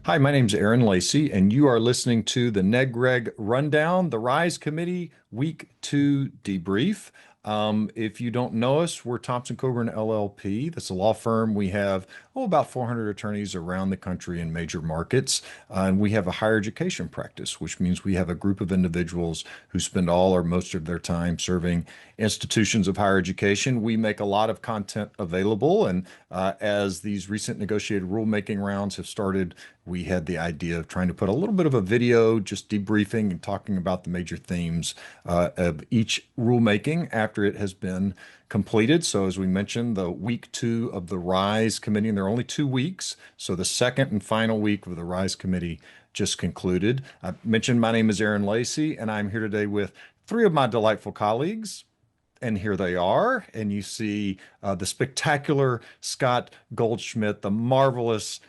Hi, my name's Aaron Lacey, and you are listening to the NegReg Rundown, the Rise Committee Week 2 Debrief. If you don't know us, we're Thompson Coburn LLP. That's a law firm. We have, about 400 attorneys around the country in major markets. And we have a higher education practice, which means we have a group of individuals who spend all or most of their time serving institutions of higher education. We make a lot of content available. And as these recent negotiated rulemaking rounds have started, we had the idea of trying to put a little bit of a video, just debriefing and talking about the major themes of each rulemaking after it has been completed. So, as we mentioned, the week 2 of the RISE committee, and there are only 2 weeks. So, the second and final week of the RISE committee just concluded. I mentioned my name is Aaron Lacey, and I'm here today with three of my delightful colleagues. And here they are. And you see the spectacular Scott Goldschmidt, the marvelous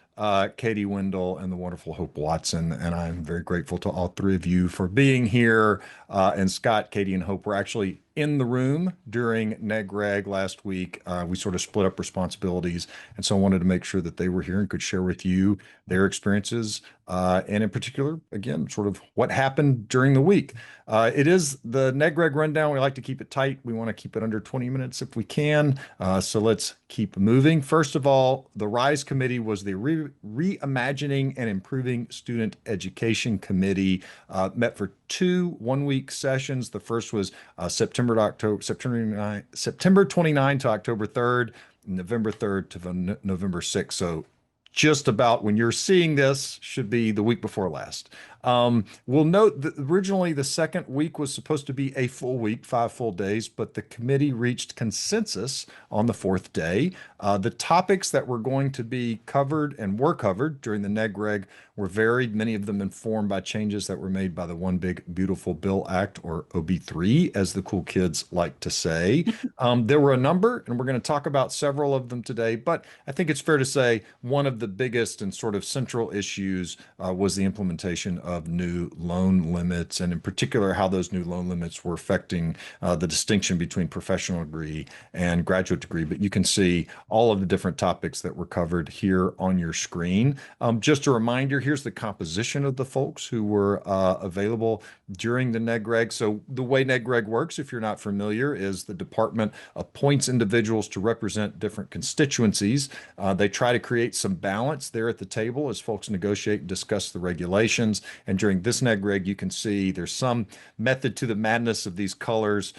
Katie Wendell, and the wonderful Hope Watson. And I'm very grateful to all three of you for being here. And Scott, Katie, and Hope were actually in the room during NegReg last week. We sort of split up responsibilities. And so I wanted to make sure that they were here and could share with you their experiences. And in particular, again, sort of what happened during the week. It is the NegReg Rundown. We like to keep it tight. We want to keep it under 20 minutes if we can. So let's keep moving. First of all, the RISE committee was the Reimagining and Improving Student Education Committee. Met for two one-week sessions. The first was September 29 to October 3rd, November 3rd to November 6th. So just about when you're seeing this should be the week before last. We'll note that originally the second week was supposed to be a full week, 5 full days, but the committee reached consensus on the fourth day. The topics that were going to be covered and were covered during the NegReg were varied, many of them informed by changes that were made by the One Big Beautiful Bill Act, or OB3, as the cool kids like to say. There were a number, and we're going to talk about several of them today, but I think it's fair to say one of the biggest and sort of central issues was the implementation of new loan limits, and in particular, how those new loan limits were affecting the distinction between professional degree and graduate degree. But you can see all of the different topics that were covered here on your screen. Just a reminder, here's the composition of the folks who were available during the NegReg. So the way NegReg works, if you're not familiar, is the department appoints individuals to represent different constituencies. They try to create some balance there at the table as folks negotiate and discuss the regulations. And during this NegReg, you can see there's some method to the madness of these colors.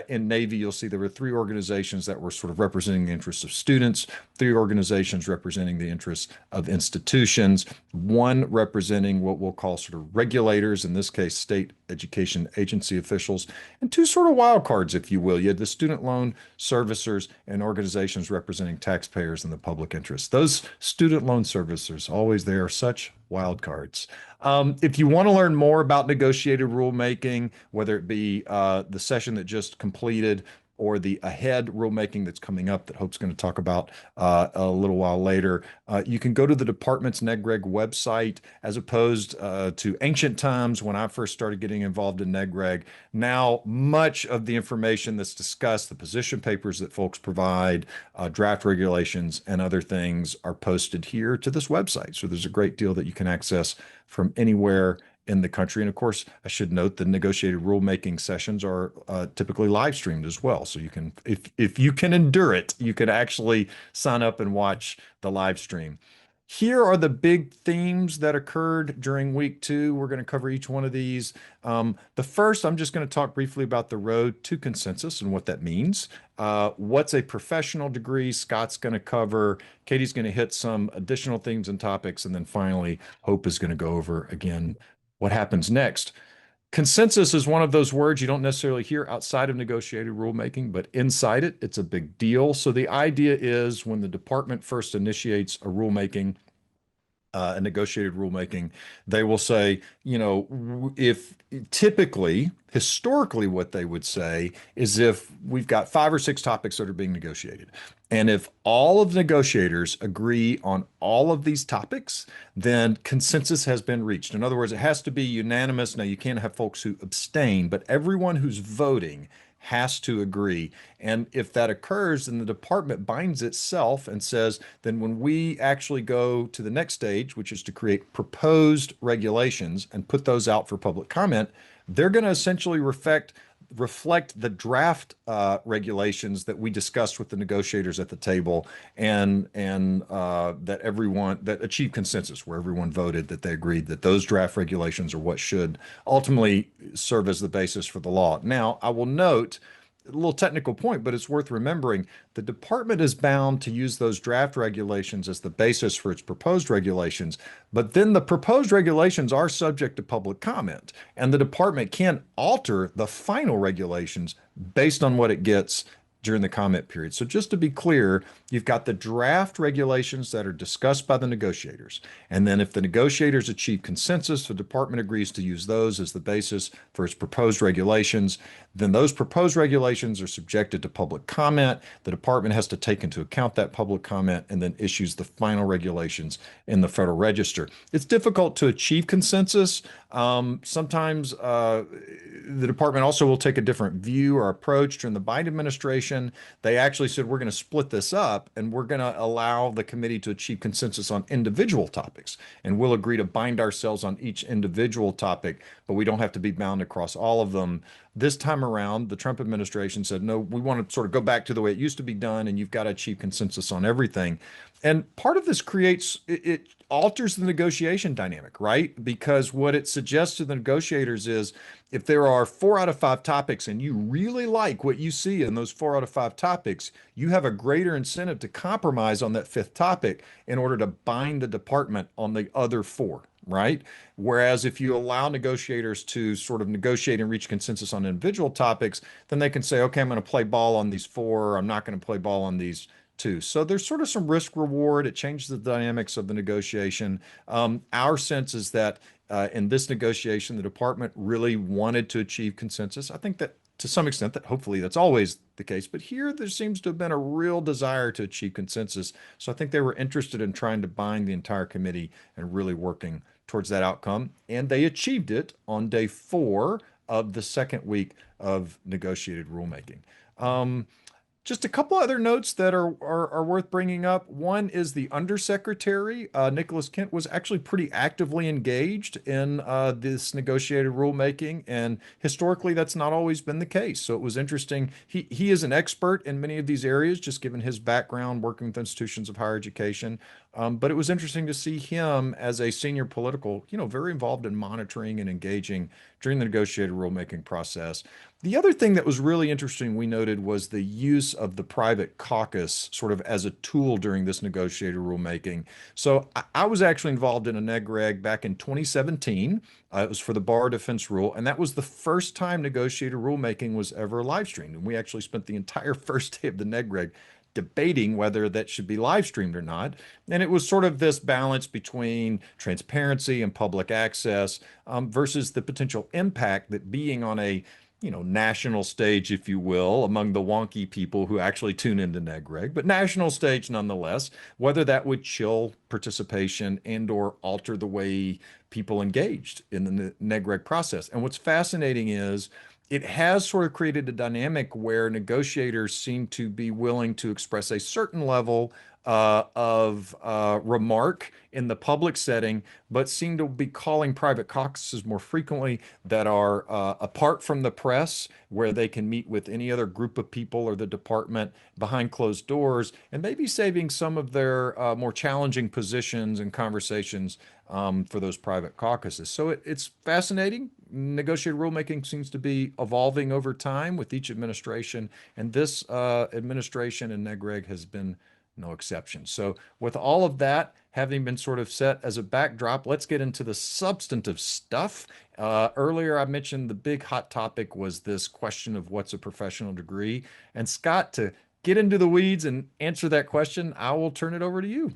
In Navy, you'll see there were three organizations that were sort of representing the interests of students, three organizations representing the interests of institutions, one representing what we'll call sort of regulators, in this case, state education agency officials, and two sort of wild cards, if you will. You had the student loan servicers and organizations representing taxpayers and the public interest. Those student loan servicers, always they are such wild cards. If you want to learn more about negotiated rulemaking, whether it be the session that just completed or the ahead rulemaking that's coming up that Hope's going to talk about a little while later, you can go to the department's NegReg website as opposed to ancient times when I first started getting involved in NegReg. Now, much of the information that's discussed, the position papers that folks provide, draft regulations, and other things are posted here to this website. So there's a great deal that you can access from anywhere in the country. And of course, I should note the negotiated rulemaking sessions are typically live streamed as well. So you can, if you can endure it, you can actually sign up and watch the live stream. Here are the big themes that occurred during week 2. We're going to cover each one of these. The first, I'm just going to talk briefly about the road to consensus and what that means. What's a professional degree? Scott's going to cover. Katie's going to hit some additional themes and topics. And then finally, Hope is going to go over again what happens next. Consensus is one of those words you don't necessarily hear outside of negotiated rulemaking, but inside it, it's a big deal. So the idea is when the department first initiates a rulemaking, a negotiated rulemaking, they will say, if typically, historically, what they would say is if we've got 5 or 6 topics that are being negotiated, and if all of the negotiators agree on all of these topics, then consensus has been reached. In other words, it has to be unanimous. Now, you can't have folks who abstain, but everyone who's voting has to agree. And if that occurs, then the department binds itself and says, then when we actually go to the next stage, which is to create proposed regulations and put those out for public comment, they're going to essentially reflect the draft regulations that we discussed with the negotiators at the table, and that achieved consensus, where everyone voted that they agreed that those draft regulations are what should ultimately serve as the basis for the law. Now, I will note a little technical point, but it's worth remembering the department is bound to use those draft regulations as the basis for its proposed regulations. But then the proposed regulations are subject to public comment, and the department can alter the final regulations based on what it gets during the comment period. So just to be clear, you've got the draft regulations that are discussed by the negotiators. And then if the negotiators achieve consensus, the department agrees to use those as the basis for its proposed regulations. Then those proposed regulations are subjected to public comment. The department has to take into account that public comment and then issues the final regulations in the Federal Register. It's difficult to achieve consensus. Sometimes the department also will take a different view or approach. During the Biden administration, they actually said, we're going to split this up and we're going to allow the committee to achieve consensus on individual topics. And we'll agree to bind ourselves on each individual topic, but we don't have to be bound across all of them. This time around, the Trump administration said, no, we want to sort of go back to the way it used to be done, and you've got to achieve consensus on everything. And part of this it alters the negotiation dynamic, right? Because what it suggests to the negotiators is if there are 4 out of 5 topics and you really like what you see in those 4 out of 5 topics, you have a greater incentive to compromise on that 5th topic in order to bind the department on the other 4. Right? Whereas if you allow negotiators to sort of negotiate and reach consensus on individual topics, then they can say, okay, I'm going to play ball on these 4, or I'm not going to play ball on these 2. So there's sort of some risk reward. It changes the dynamics of the negotiation. Our sense is that in this negotiation, the department really wanted to achieve consensus. I think that to some extent that hopefully that's always the case, but here there seems to have been a real desire to achieve consensus. So I think they were interested in trying to bind the entire committee and really working towards that outcome. And they achieved it on day 4 of the second week of negotiated rulemaking. Just a couple other notes that are worth bringing up. One is the undersecretary, Nicholas Kent, was actually pretty actively engaged in this negotiated rulemaking, and historically that's not always been the case. So it was interesting. He is an expert in many of these areas, just given his background working with institutions of higher education. But it was interesting to see him as a senior political, very involved in monitoring and engaging during the negotiated rulemaking process. The other thing that was really interesting we noted was the use of the private caucus sort of as a tool during this negotiated rulemaking. So I was actually involved in a NegReg back in 2017. It was for the bar defense rule, and that was the first time negotiated rulemaking was ever live streamed. And we actually spent the entire first day of the NegReg debating whether that should be live streamed or not. And it was sort of this balance between transparency and public access versus the potential impact that being on a national stage, if you will, among the wonky people who actually tune into NegReg, but national stage nonetheless, whether that would chill participation and or alter the way people engaged in the NegReg process. And what's fascinating is it has sort of created a dynamic where negotiators seem to be willing to express a certain level of remark in the public setting, but seem to be calling private caucuses more frequently that are apart from the press, where they can meet with any other group of people or the department behind closed doors, and maybe saving some of their more challenging positions and conversations for those private caucuses. So it's fascinating. Negotiated rulemaking seems to be evolving over time with each administration, and this administration and NegReg has been no exception. So with all of that having been sort of set as a backdrop, let's get into the substantive stuff. Earlier, I mentioned the big hot topic was this question of what's a professional degree. And Scott, to get into the weeds and answer that question, I will turn it over to you.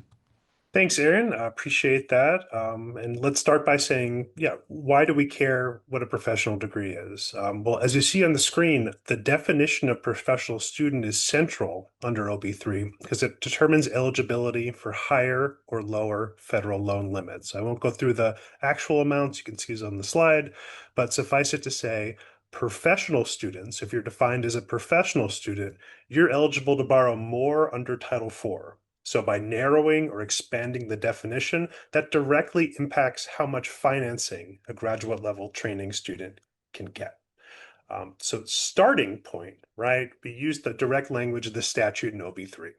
Thanks, Aaron. I appreciate that. And let's start by saying, yeah, why do we care what a professional degree is? Well, as you see on the screen, the definition of professional student is central under OB3 because it determines eligibility for higher or lower federal loan limits. I won't go through the actual amounts. You can see these on the slide, but suffice it to say, professional students, if you're defined as a professional student, you're eligible to borrow more under Title IV. So by narrowing or expanding the definition, that directly impacts how much financing a graduate level training student can get. So starting point, right? We use the direct language of the statute in OB3.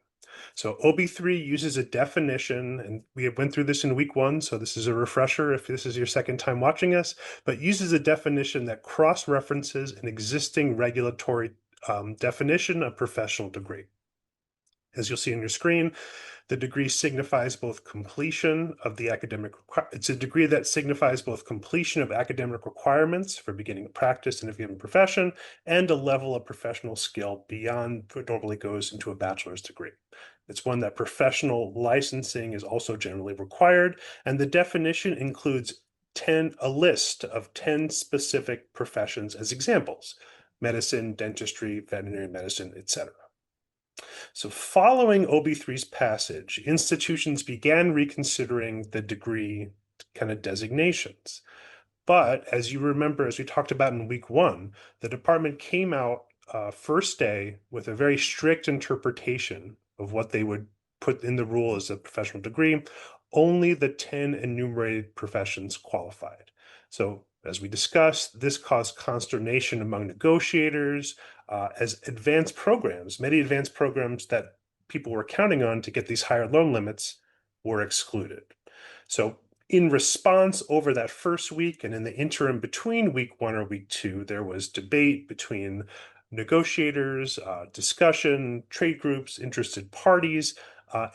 So OB3 uses a definition, and we went through this in week 1, so this is a refresher if this is your second time watching us, but uses a definition that cross-references an existing regulatory definition of professional degree. As you'll see on your screen, the degree signifies both completion of the academic, it's a degree that signifies both completion of academic requirements for beginning practice in a given profession and a level of professional skill beyond what normally goes into a bachelor's degree. It's one that professional licensing is also generally required, and the definition includes a list of 10 specific professions as examples: medicine, dentistry, veterinary medicine, etc. So following OB3's passage, institutions began reconsidering the degree kind of designations. But as you remember, as we talked about in week 1, the department came out first day with a very strict interpretation of what they would put in the rule as a professional degree. Only the 10 enumerated professions qualified. So as we discussed, this caused consternation among negotiators as many advanced programs that people were counting on to get these higher loan limits were excluded. So in response, over that first week and in the interim between week 1 or week 2, there was debate between negotiators, discussion, trade groups, interested parties.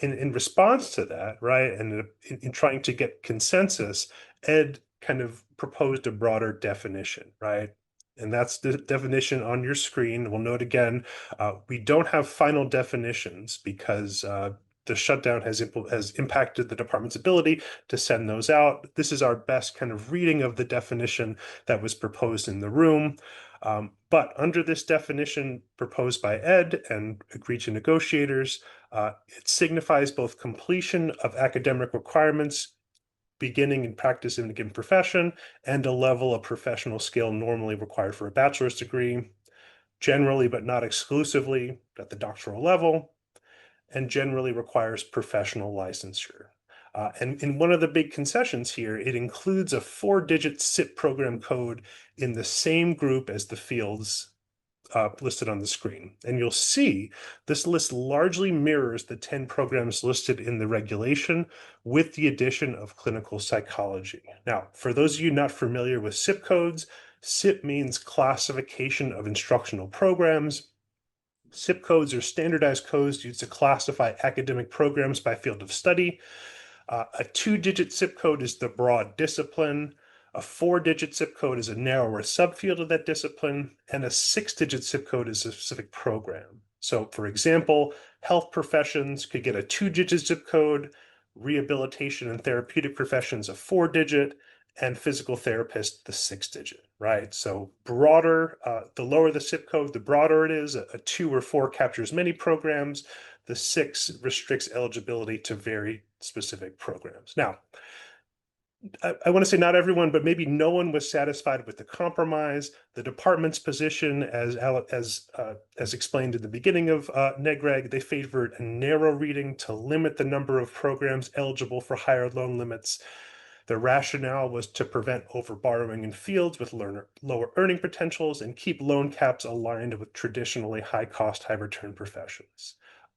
In response to that, right, and in trying to get consensus, Ed kind of proposed a broader definition, right? And that's the definition on your screen. We'll note again, we don't have final definitions because the shutdown has impacted the department's ability to send those out. This is our best kind of reading of the definition that was proposed in the room. But under this definition proposed by Ed and agreed to negotiators, it signifies both completion of academic requirements beginning in practice in a given profession and a level of professional skill normally required for a bachelor's degree, generally but not exclusively at the doctoral level, and generally requires professional licensure. And in one of the big concessions here, it includes a 4-digit SIP program code in the same group as the fields listed on the screen. And you'll see this list largely mirrors the 10 programs listed in the regulation with the addition of clinical psychology. Now, for those of you not familiar with SIP codes, SIP means Classification of Instructional Programs. SIP codes are standardized codes used to classify academic programs by field of study. A 2-digit SIP code is the broad discipline. A 4-digit SIP code is a narrower subfield of that discipline, and a 6-digit SIP code is a specific program. So, for example, health professions could get a 2-digit ZIP code, rehabilitation and therapeutic professions a 4-digit, and physical therapist the 6-digit, right? So broader, the lower the SIP code, the broader it is. A 2 or 4 captures many programs. The 6 restricts eligibility to very specific programs. Now, I want to say not everyone, but maybe no one was satisfied with the compromise. The department's position, as explained in the beginning of NegReg, they favored a narrow reading to limit the number of programs eligible for higher loan limits. The rationale was to prevent overborrowing in fields with lower earning potentials and keep loan caps aligned with traditionally high-cost, high-return professions.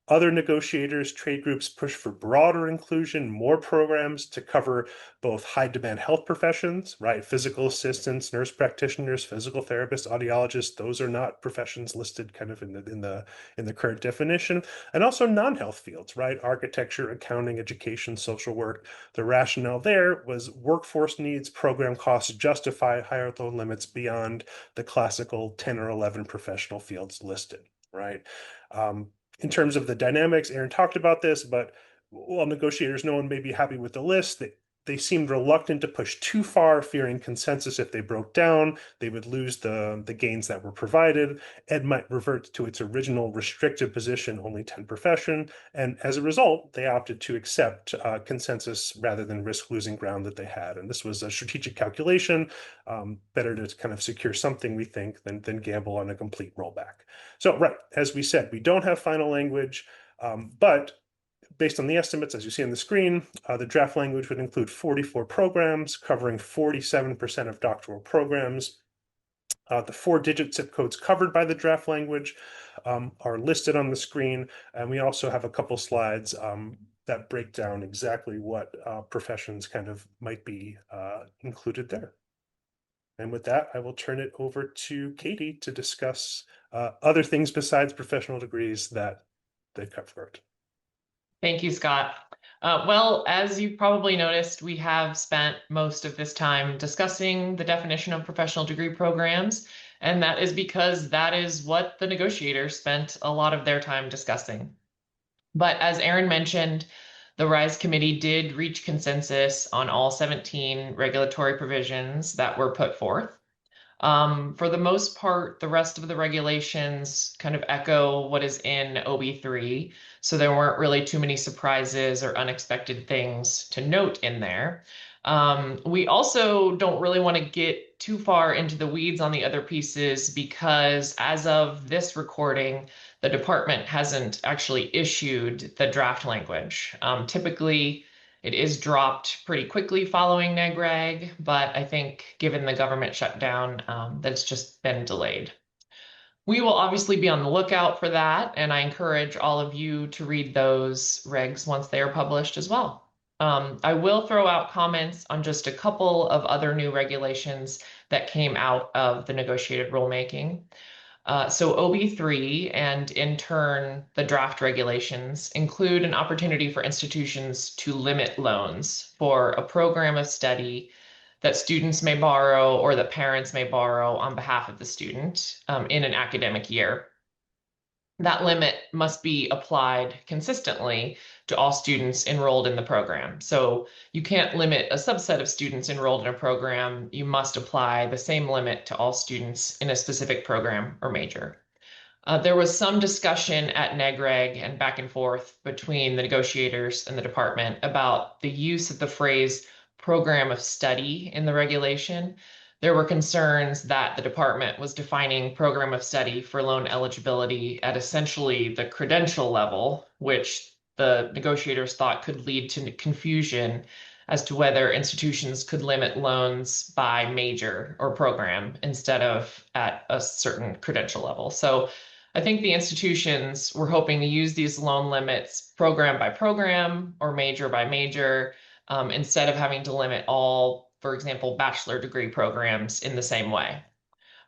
Other negotiators, trade groups push for broader inclusion, more programs to cover both high-demand health professions, right? Physical assistants, nurse practitioners, physical therapists, audiologists, those are not professions listed kind of in the current definition, and also non-health fields, right? Architecture, accounting, education, social work. The rationale there was workforce needs, program costs justify higher loan limits beyond the classical 10 or 11 professional fields listed, right? In terms of the dynamics, Aaron talked about this, but while negotiators, no one may be happy with the list, they seemed reluctant to push too far, fearing consensus if they broke down, they would lose the gains that were provided. Ed might revert to its original restrictive position, only 10 profession, and as a result, they opted to accept consensus rather than risk losing ground that they had. And this was a strategic calculation. Better to kind of secure something, we think, than gamble on a complete rollback. So, right, as we said, we don't have final language, but based on the estimates, as you see on the screen, the draft language would include 44 programs covering 47% of doctoral programs. The 4-digit zip codes covered by the draft language are listed on the screen, and we also have a couple slides that break down exactly what professions kind of might be included there. And with that, I will turn it over to Katie to discuss other things besides professional degrees that they covered. Thank you, Scott. Well, as you probably noticed, we have spent most of this time discussing the definition of professional degree programs, and that is because that is what the negotiators spent a lot of their time discussing. But as Aaron mentioned, the RISE committee did reach consensus on all 17 regulatory provisions that were put forth. For the most part, the rest of the regulations kind of echo what is in OB3, so there weren't really too many surprises or unexpected things to note in there. We also don't really want to get too far into the weeds on the other pieces because as of this recording, the department hasn't actually issued the draft language. Typically, it is dropped pretty quickly following NegReg, but I think given the government shutdown, that's just been delayed. We will obviously be on the lookout for that, and I encourage all of you to read those regs once they are published as well. I will throw out comments on just a couple of other new regulations that came out of the negotiated rulemaking. So OB3 and in turn the draft regulations include an opportunity for institutions to limit loans for a program of study that students may borrow or that parents may borrow on behalf of the student in an academic year. That limit must be applied consistently to all students enrolled in the program. So you can't limit a subset of students enrolled in a program. You must apply the same limit to all students in a specific program or major. There was some discussion at NegReg and back and forth between the negotiators and the department about the use of the phrase program of study in the regulation. There were concerns that the department was defining program of study for loan eligibility at essentially the credential level, which the negotiators thought could lead to confusion as to whether institutions could limit loans by major or program instead of at a certain credential level. So I think the institutions were hoping to use these loan limits program by program or major by major instead of having to limit all, for example, bachelor degree programs in the same way.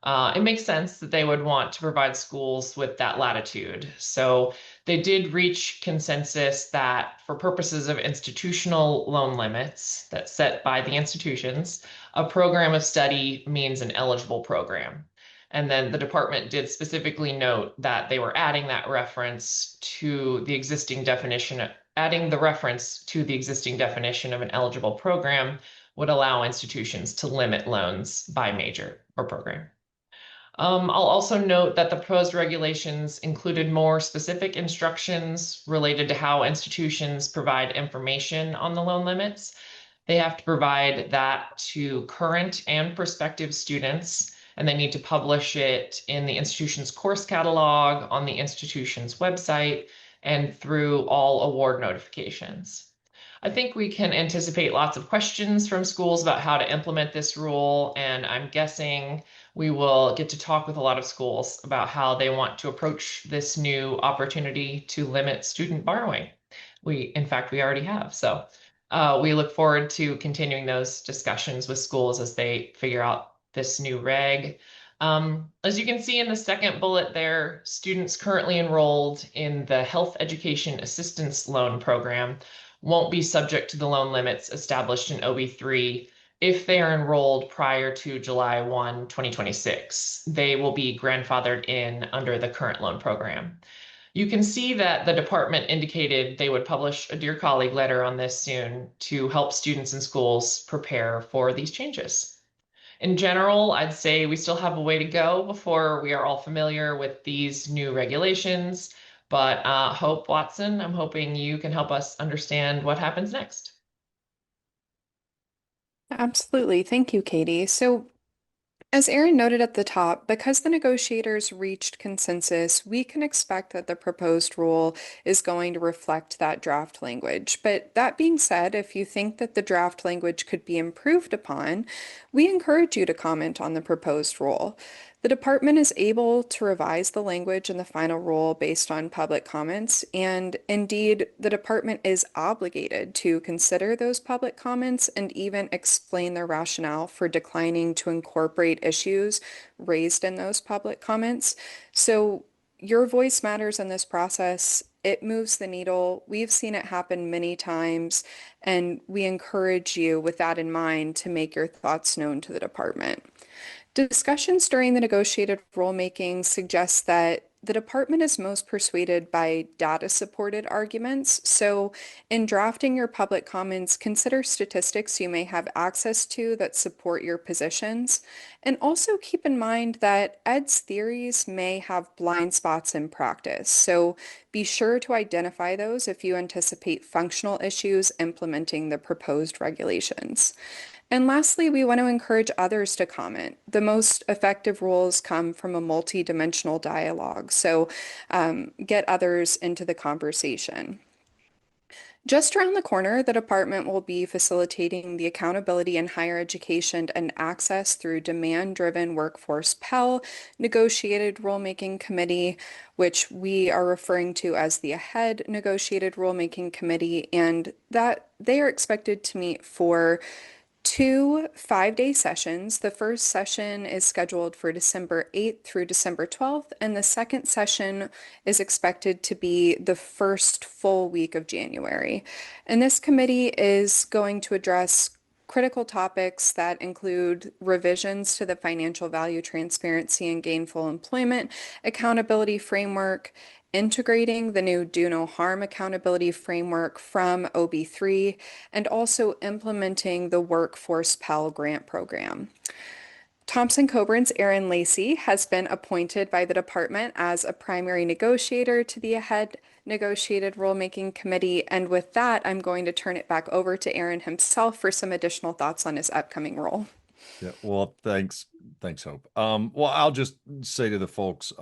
It makes sense that they would want to provide schools with that latitude. So they did reach consensus that for purposes of institutional loan limits that's set by the institutions, a program of study means an eligible program. And then the department did specifically note that they were adding that reference to the existing definition, adding the reference to the existing definition of an eligible program would allow institutions to limit loans by major or program. I'll also note that the proposed regulations included more specific instructions related to how institutions provide information on the loan limits. They have to provide that to current and prospective students, and they need to publish it in the institution's course catalog, on the institution's website, and through all award notifications. I think we can anticipate lots of questions from schools about how to implement this rule, and I'm guessing we will get to talk with a lot of schools about how they want to approach this new opportunity to limit student borrowing. In fact, we already have. So we look forward to continuing those discussions with schools as they figure out this new reg. As you can see in the second bullet there, students currently enrolled in the Health Education Assistance Loan Program won't be subject to the loan limits established in OB3 if they are enrolled prior to July 1, 2026. They will be grandfathered in under the current loan program. You can see that the department indicated they would publish a Dear Colleague letter on this soon to help students and schools prepare for these changes. In general, I'd say we still have a way to go before we are all familiar with these new regulations. But Hope Watson, I'm hoping you can help us understand what happens next. Absolutely. Thank you, Katie. So, as Aaron noted at the top, because the negotiators reached consensus, we can expect that the proposed rule is going to reflect that draft language. But that being said, if you think that the draft language could be improved upon, we encourage you to comment on the proposed rule. The department is able to revise the language in the final rule based on public comments, and indeed, the department is obligated to consider those public comments and even explain their rationale for declining to incorporate issues raised in those public comments. So your voice matters in this process. It moves the needle. We've seen it happen many times, and we encourage you, with that in mind, to make your thoughts known to the department. Discussions during the negotiated rulemaking suggest that the department is most persuaded by data-supported arguments. So in drafting your public comments, consider statistics you may have access to that support your positions. And also keep in mind that Ed's theories may have blind spots in practice. So be sure to identify those if you anticipate functional issues implementing the proposed regulations. And lastly, we want to encourage others to comment. The most effective rules come from a multi-dimensional dialogue, so get others into the conversation. Just around the corner, the department will be facilitating the accountability in higher education and access through demand-driven workforce Pell negotiated rulemaking committee, which we are referring to as the AHEAD negotiated rulemaking committee, and that they are expected to meet for 2 5-day sessions. The first session is scheduled for December 8th through December 12th, and the second session is expected to be the first full week of January. And this committee is going to address critical topics that include revisions to the financial value transparency and gainful employment accountability framework, integrating the new Do No Harm accountability framework from OB3, and also implementing the Workforce Pell Grant Program. Thompson Coburn's Erin Lacey has been appointed by the department as a primary negotiator to the AHEAD negotiated rulemaking committee. And with that, I'm going to turn it back over to Aaron himself for some additional thoughts on his upcoming role. Yeah, well, thanks, Hope. Well, I'll just say to the folks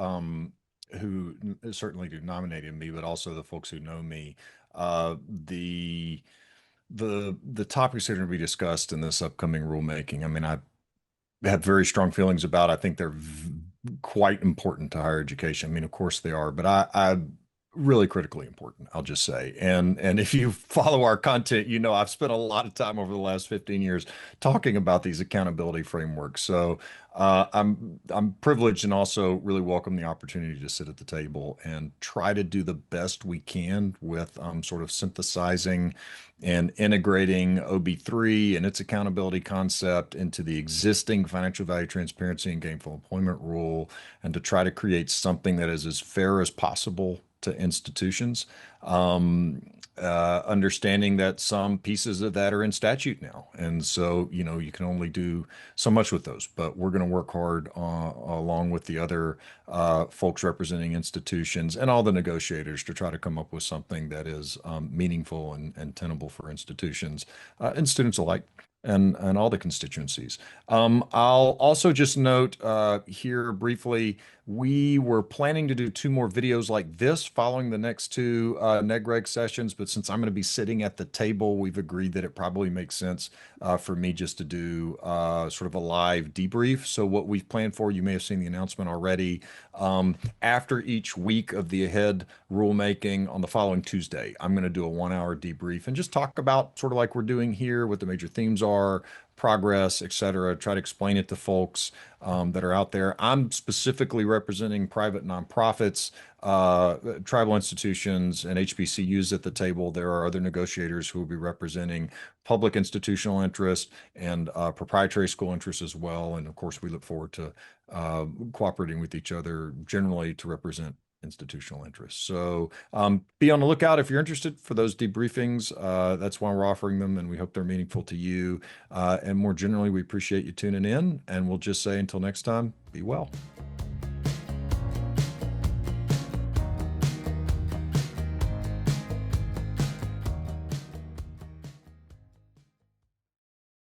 who certainly do nominated me, but also the folks who know me, the topics that are going to be discussed in this upcoming rulemaking. I mean, I have very strong feelings about. I think they're quite important to higher education. I mean, of course they are, but I really critically important, I'll just say. And if you follow our content, you know I've spent a lot of time over the last 15 years talking about these accountability frameworks. So I'm privileged and also really welcome the opportunity to sit at the table and try to do the best we can with sort of synthesizing and integrating OB3 and its accountability concept into the existing financial value transparency and gainful employment rule, and to try to create something that is as fair as possible to institutions, understanding that some pieces of that are in statute now. And so, you know, you can only do so much with those, but we're going to work hard along with the other folks representing institutions and all the negotiators to try to come up with something that is meaningful and tenable for institutions and students alike. And all the constituencies. I'll also just note here briefly, we were planning to do 2 more videos like this following the next 2 NegReg sessions, but since I'm going to be sitting at the table, we've agreed that it probably makes sense for me just to do sort of a live debrief. So what we've planned for, you may have seen the announcement already, after each week of the AHEAD rulemaking on the following Tuesday, I'm going to do a 1-hour debrief and just talk about sort of like we're doing here, what the major themes are, progress, et cetera, try to explain it to folks that are out there. I'm specifically representing private nonprofits, tribal institutions, and HBCUs at the table. There are other negotiators who will be representing public institutional interest and proprietary school interests as well. And of course, we look forward to cooperating with each other generally to represent institutional interest. So be on the lookout if you're interested for those debriefings. That's why we're offering them, and we hope they're meaningful to you. And more generally, we appreciate you tuning in, and we'll just say until next time, be well.